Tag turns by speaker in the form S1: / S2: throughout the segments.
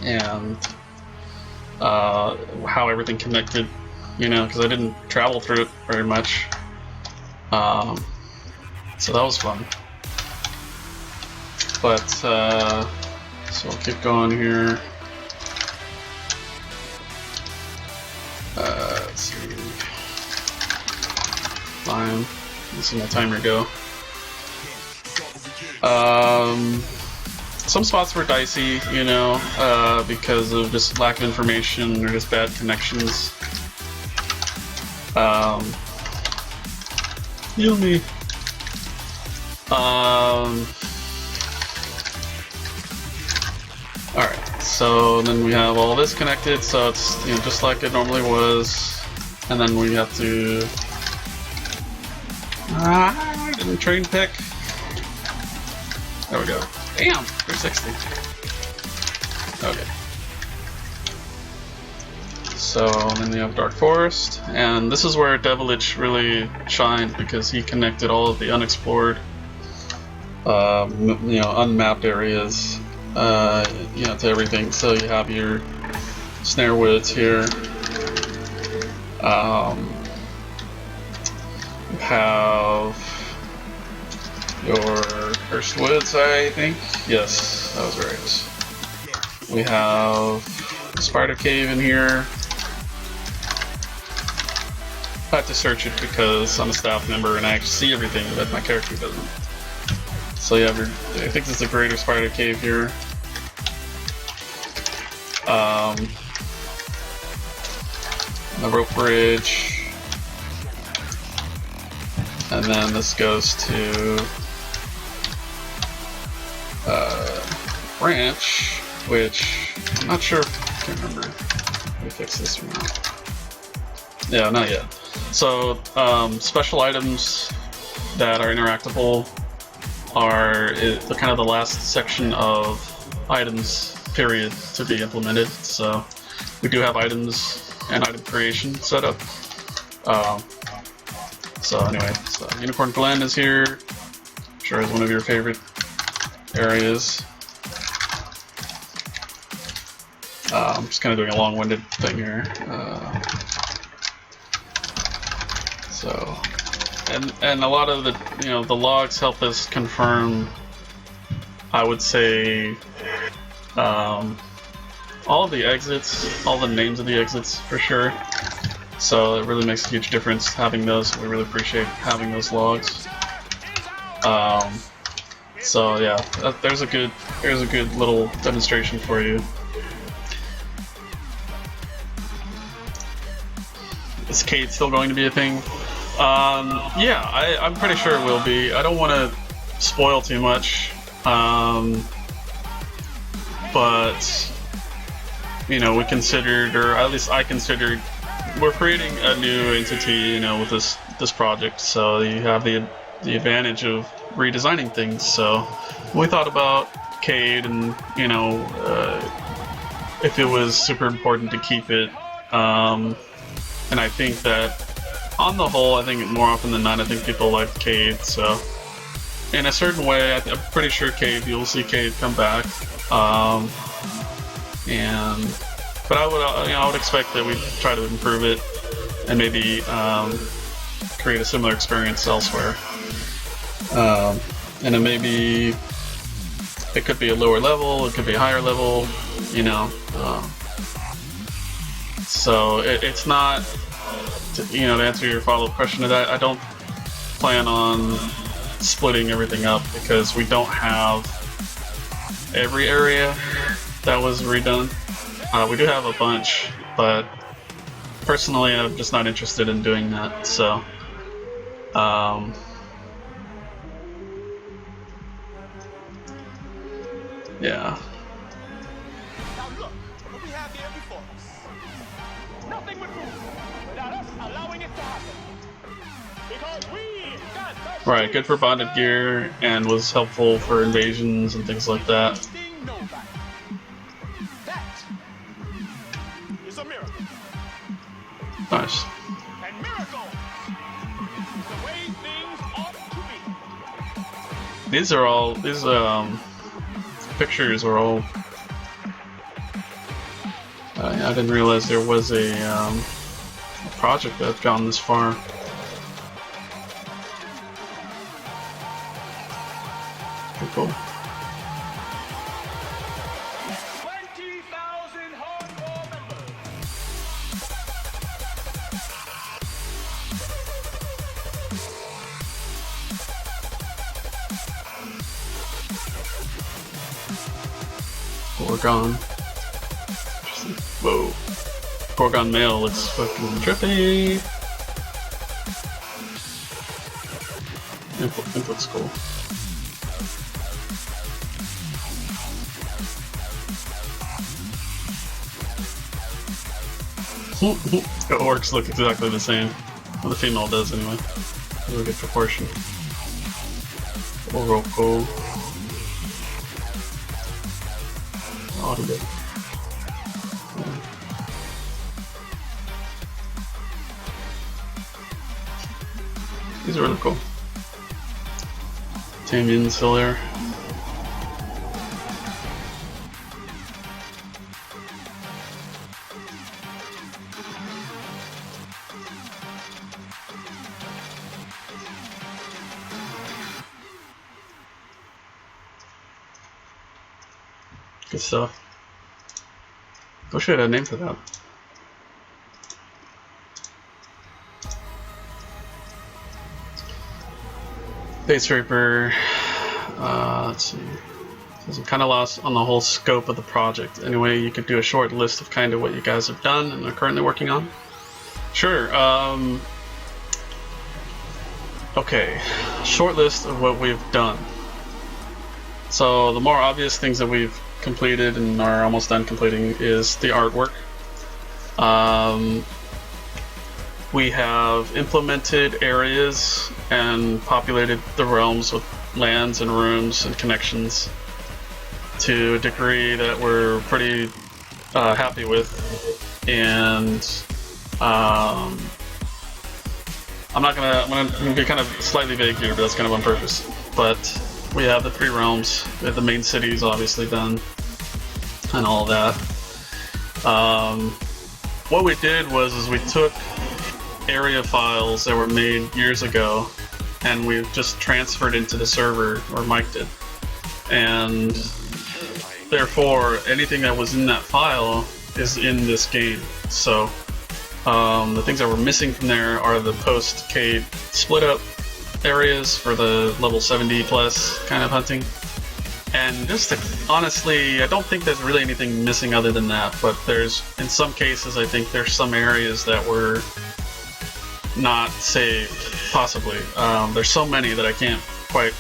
S1: and how everything connected, you know, because I didn't travel through it very much. So that was fun. But, so I'll keep going here. Let's see. Fine. This is my timer go. Some spots were dicey, you know, because of just lack of information or just bad connections. Heal me. Alright, so then we have all this connected, so it's, you know, just like it normally was. And then we have to... I didn't train pick. There we go. Damn! 360. Okay. So then we have Dark Forest, and this is where Devilich really shined because he connected all of the unexplored, you know, unmapped areas, you know, to everything. So you have your Snare Woods here. You have your Cursed Woods, I think. Yes, that was right. We have a Spider Cave in here. I have to search it because I'm a staff member and I actually see everything that my character doesn't. So you have your, I think this is a Greater Spider Cave here. The Rope Bridge. And then this goes to Branch, which I'm not sure if I can't remember if we fix this or not. Yeah, not yet. So special items that are interactable are kind of the last section of items period to be implemented. So we do have items and item creation set up. So anyway, so Unicorn Glen is here. I'm sure is one of your favorite areas. I'm just kind of doing a long-winded thing here. So, and a lot of the, you know, the logs help us confirm, I would say, all of the exits, all the names of the exits for sure. So it really makes a huge difference having those. We really appreciate having those logs. So yeah, there's a good little demonstration for you. Is Cade still going to be a thing? Yeah, I'm pretty sure it will be. I don't want to spoil too much, but you know, we considered, or at least I considered, we're creating a new entity, you know, with this project. So you have the advantage of redesigning things. So we thought about Cade, and you know, if it was super important to keep it. And I think that, on the whole, I think more often than not, I think people like Cade. So, in a certain way, I'm pretty sure Cade, you'll see Cade come back. But I would, you know, I would expect that we try to improve it and maybe create a similar experience elsewhere. And it maybe it could be a lower level, it could be a higher level, you know. So it's not, you know, to answer your follow-up question, I don't plan on splitting everything up because we don't have every area that was redone. We do have a bunch, but personally I'm just not interested in doing that. So yeah.
S2: Now look, what we have here before us. Nothing would move without us allowing it to happen. Because we got the
S1: Right, good for bonded gear and was helpful for invasions and things like that.
S2: Sting nobody. That is a miracle.
S1: Nice.
S2: And miracle is the way things ought to be.
S1: These pictures are all Yeah, I didn't realize there was a project that had gone this far. Pretty cool.
S2: 20,000 hardcore members.
S1: Gorgon. Whoa. Gorgon male looks fucking trippy. It looks cool. The orcs look exactly the same. Well, the female does anyway. Really good proportion. Oroko. Audio. These are really cool. Tamian's still there. Good stuff. Wish I had a name for that. Base Reaper. Let's see. I'm kind of lost on the whole scope of the project. Anyway, you could do a short list of kind of what you guys have done and are currently working on. Sure. Okay. Short list of what we've done. So the more obvious things that we've completed and are almost done completing is the artwork. We have implemented areas and populated the realms with lands and rooms and connections to a degree that we're pretty happy with. And I'm gonna be kind of slightly vague here, but that's kind of on purpose. But we have the 3 realms, we have the main cities obviously done, and all of that. What we did was we took area files that were made years ago, and we've just transferred into the server, or Mike did. And therefore, anything that was in that file is in this game. So the things that were missing from there are the post-Cade split up areas for the level 70 plus kind of hunting. And just to, honestly, I don't think there's really anything missing other than that, but there's, in some cases, I think there's some areas that were not saved, possibly. There's so many that I can't quite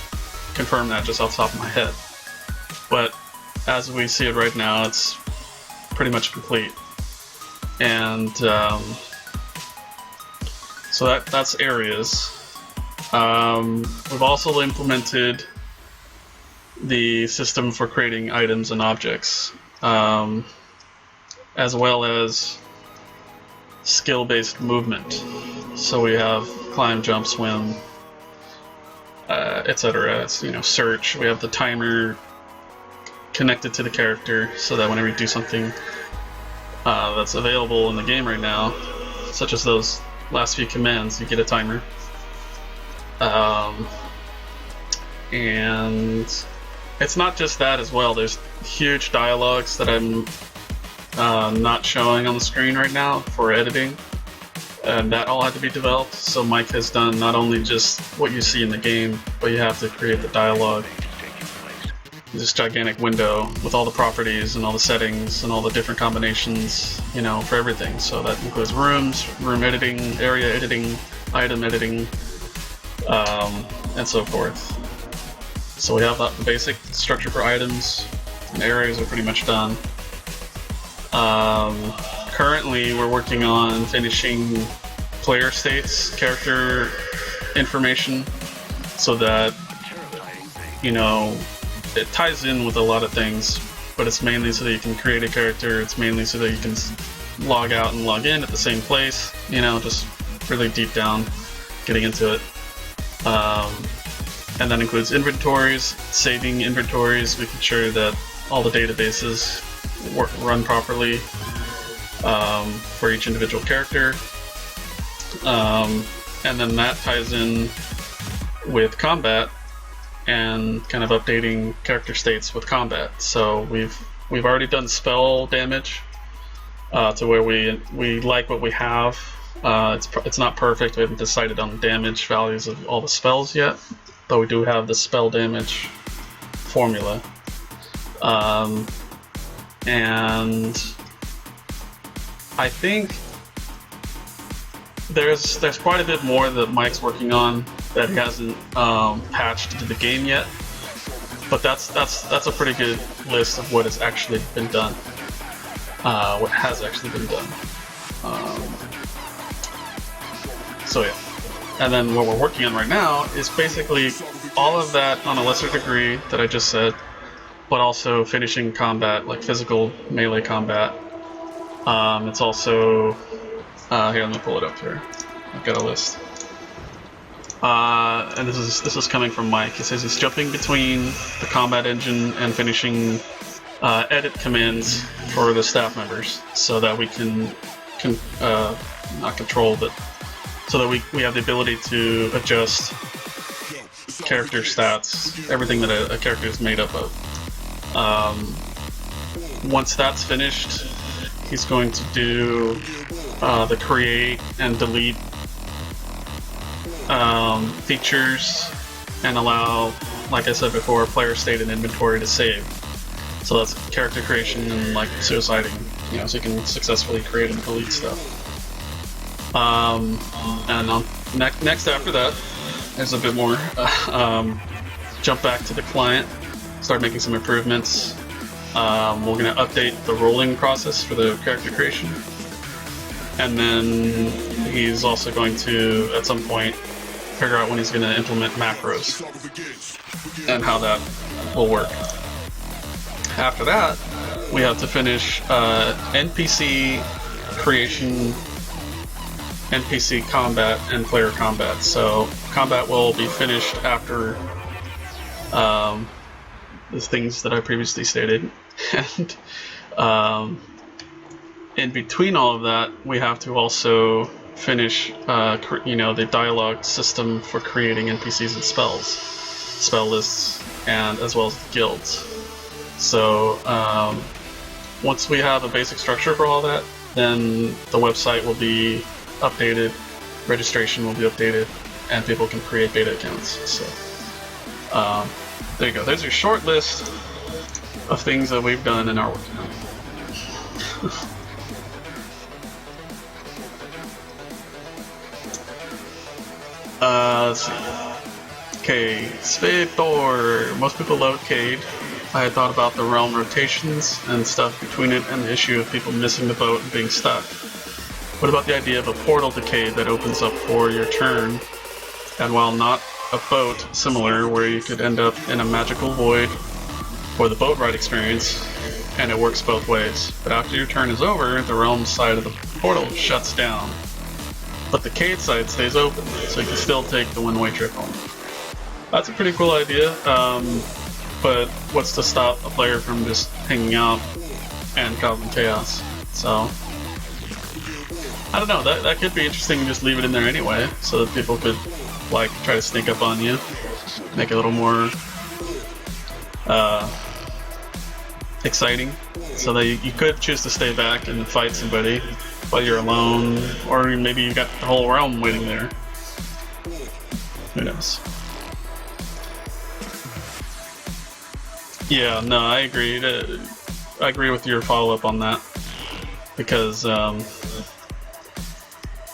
S1: confirm that just off the top of my head. But as we see it right now, it's pretty much complete. And so that's areas. We've also implemented the system for creating items and objects, as well as skill-based movement. So we have climb, jump, swim, etc. Search. We have the timer connected to the character, so that whenever you do something that's available in the game right now, such as those last few commands, you get a timer. And it's not just that as well. There's huge dialogues that I'm not showing on the screen right now for editing, and that all had to be developed. So Mike has done not only just what you see in the game, but you have to create the dialogue. This gigantic window with all the properties and all the settings and all the different combinations, for everything. So that includes rooms, room editing, area editing, item editing, and so forth. So we have the basic structure for items, and areas are pretty much done. Currently, we're working on finishing player states, character information, so that, it ties in with a lot of things, but it's mainly so that you can create a character, it's mainly so that you can log out and log in at the same place, just really deep down, getting into it. And that includes inventories, saving inventories, making sure that all the databases run properly, for each individual character. And then that ties in with combat and kind of updating character states with combat. So we've already done spell damage to where we like what we have. It's not perfect. We haven't decided on damage values of all the spells yet, but we do have the spell damage formula. And I think there's quite a bit more that Mike's working on that he hasn't patched into the game yet, but that's a pretty good list of what has actually been done. What has actually been done. So yeah, and then what we're working on right now is basically all of that on a lesser degree that I just said, but also finishing combat, like physical melee combat. It's also here, let me pull it up here. I've got a list. And this is coming from Mike. He says he's jumping between the combat engine and finishing edit commands for the staff members, so that we can not control, but so that we have the ability to adjust character stats, everything that a character is made up of. Once that's finished, he's going to do the create and delete features and allow, like I said before, player state and inventory to save. So that's character creation and like suiciding, you know, so you can successfully create and delete stuff. And on next after that, there's a bit more. Jump back to the client, start making some improvements. We're going to update the rolling process for the character creation. And then he's also going to, at some point, figure out when he's going to implement macros and how that will work. After that, we have to finish NPC creation, NPC combat, and player combat. So combat will be finished after the things that I previously stated. And in between all of that, we have to also finish, the dialogue system for creating NPCs and spells, spell lists, and as well as guilds. So once we have a basic structure for all that, then the website will be updated, registration will be updated, and people can create beta accounts. So there you go. There's your short list of things that we've done and are working on. Let's see. Okay, Spade Thor. Most people love Cade. I had thought about the realm rotations and stuff between it and the issue of people missing the boat and being stuck. What about the idea of a portal to Cade that opens up for your turn, and while not a boat, similar, where you could end up in a magical void or the boat ride experience, and it works both ways. But after your turn is over, the realm side of the portal shuts down, but the Cade side stays open, so you can still take the one-way trip home. That's a pretty cool idea, but what's to stop a player from just hanging out and causing chaos? So I don't know, that could be interesting to just leave it in there anyway, so that people could like try to sneak up on you, make it a little more exciting, so that you could choose to stay back and fight somebody while you're alone, or maybe you got the whole realm waiting there. Who knows? Yeah, no, I agree. I agree with your follow-up on that, because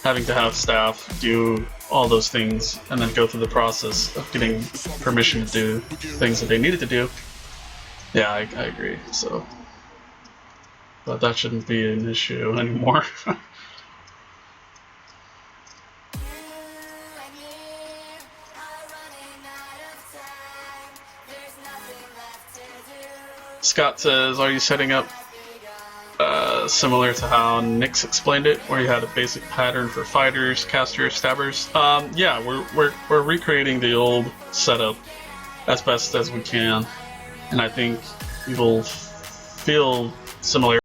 S1: having to have staff do all those things and then go through the process of getting permission to do things that they needed to do, yeah, I agree. So, but that shouldn't be an issue anymore. Scott says, are you setting up similar to how Nyx explained it, where you had a basic pattern for fighters, casters, stabbers? Yeah, we're recreating the old setup as best as we can, and I think we will feel similar